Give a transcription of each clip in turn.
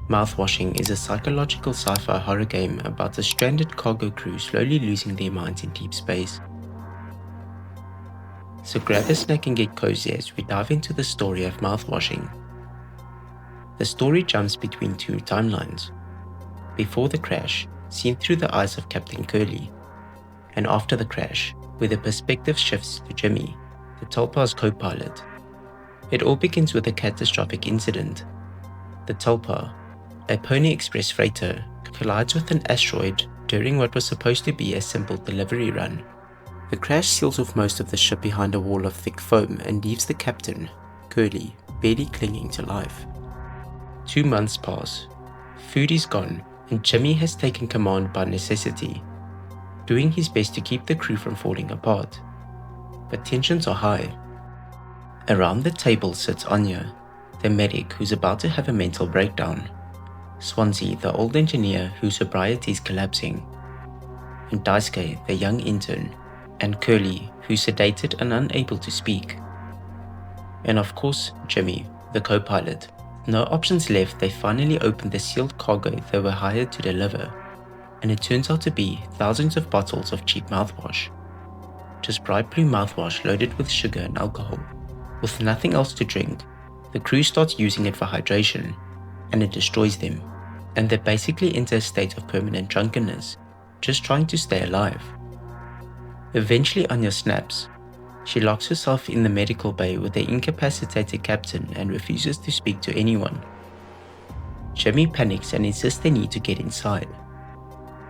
Mouthwashing is a psychological sci-fi horror game about a stranded cargo crew slowly losing their minds in deep space. So grab a snack and get cozy as we dive into the story of Mouthwashing. The story jumps between two timelines. Before the crash, seen through the eyes of Captain Curly, and after the crash, where the perspective shifts to Jimmy, the Tulpar's co-pilot. It all begins with a catastrophic incident. The Tulpar, a Pony Express freighter, collides with an asteroid during what was supposed to be a simple delivery run. The crash seals off most of the ship behind a wall of thick foam and leaves the captain, Curly, barely clinging to life. 2 months pass. Food is gone, and Jimmy has taken command by necessity, doing his best to keep the crew from falling apart. But tensions are high. Around the table sits Anya, the medic who's about to have a mental breakdown, Swansea, the old engineer whose sobriety is collapsing, and Daisuke, the young intern, and Curly, who's sedated and unable to speak. And of course, Jimmy, the co-pilot. No options left, they finally opened the sealed cargo they were hired to deliver, and it turns out to be thousands of bottles of cheap mouthwash. Just bright blue mouthwash loaded with sugar and alcohol. With nothing else to drink, the crew starts using it for hydration, and it destroys them, and they basically enter a state of permanent drunkenness, just trying to stay alive. Eventually Anya snaps. She locks herself in the medical bay with the incapacitated captain and refuses to speak to anyone. Jimmy panics and insists they need to get inside.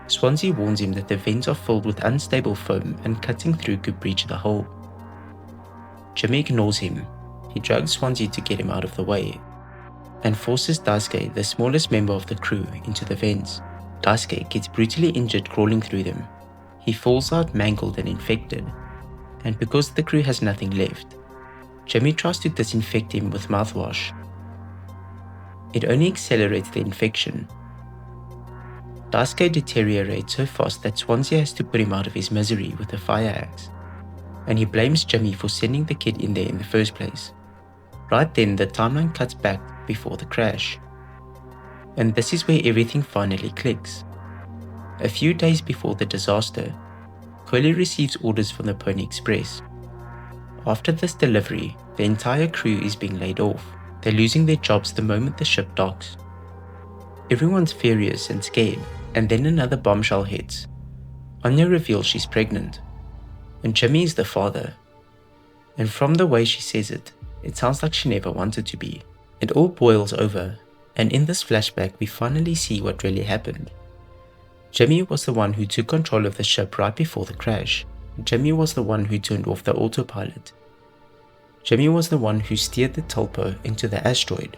Swansea warns him that the vents are filled with unstable foam and cutting through could breach the hull. Jimmy ignores him. He drags Swansea to get him out of the way, and forces Daisuke, the smallest member of the crew, into the vents. Daisuke gets brutally injured crawling through them. He falls out mangled and infected, and because the crew has nothing left, Jimmy tries to disinfect him with mouthwash. It only accelerates the infection. Daisuke deteriorates so fast that Swansea has to put him out of his misery with a fire axe, and he blames Jimmy for sending the kid in there in the first place. Right then, the timeline cuts back before the crash, and this is where everything finally clicks. A few days before the disaster, Curly receives orders from the Pony Express. After this delivery, the entire crew is being laid off. They're losing their jobs the moment the ship docks. Everyone's furious and scared, and then another bombshell hits. Anya reveals she's pregnant, and Jimmy is the father. And from the way she says it, it sounds like she never wanted to be. It all boils over, and in this flashback we finally see what really happened. Jimmy was the one who took control of the ship right before the crash. Jimmy was the one who turned off the autopilot. Jimmy was the one who steered the Tulpar into the asteroid.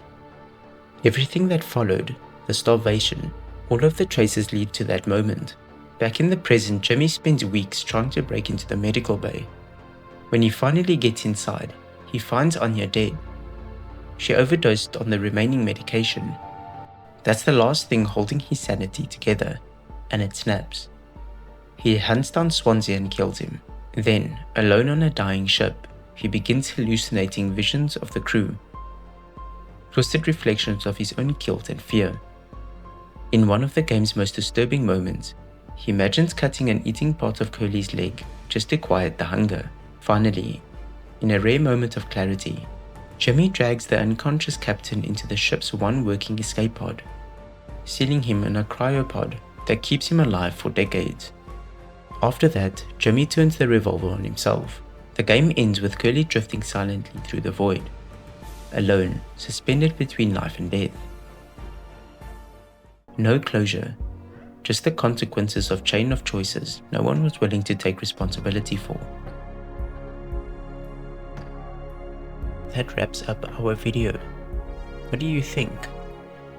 Everything that followed, the starvation, all of the traces lead to that moment. Back in the present, Jimmy spends weeks trying to break into the medical bay. When he finally gets inside, he finds Anya dead. She overdosed on the remaining medication. That's the last thing holding his sanity together, and it snaps. He hunts down Swansea and kills him. Then, alone on a dying ship, he begins hallucinating visions of the crew, twisted reflections of his own guilt and fear. In one of the game's most disturbing moments, he imagines cutting and eating part of Curly's leg just to quiet the hunger. Finally, in a rare moment of clarity, Jimmy drags the unconscious captain into the ship's one working escape pod, sealing him in a cryopod that keeps him alive for decades. After that, Jimmy turns the revolver on himself. The game ends with Curly drifting silently through the void, alone, suspended between life and death. No closure, just the consequences of chain of choices no one was willing to take responsibility for. That wraps up our video. What do you think?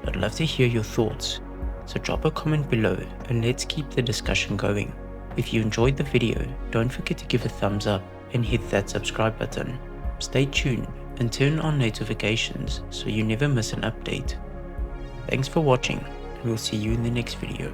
I'd love to hear your thoughts, so drop a comment below and let's keep the discussion going. If you enjoyed the video, don't forget to give a thumbs up and hit that subscribe button. Stay tuned and turn on notifications so you never miss an update. Thanks for watching, and we'll see you in the next video.